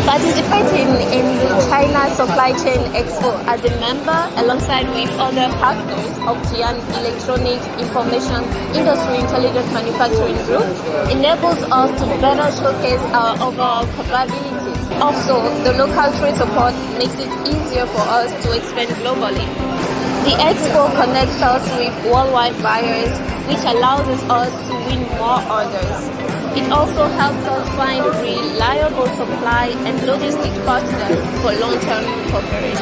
Participating in the China Supply Chain Expo as a member alongside with other partners of Jiangxi Electronics Information Industry Intelligent Manufacturing Group enables us to better showcase our overall capabilities. Also, the local trade support makes it easier for us to expand globally. The Expo connects us with worldwide buyers, which allows us to win more orders. It also helps us find reliable supply and logistics partners for long-term cooperation.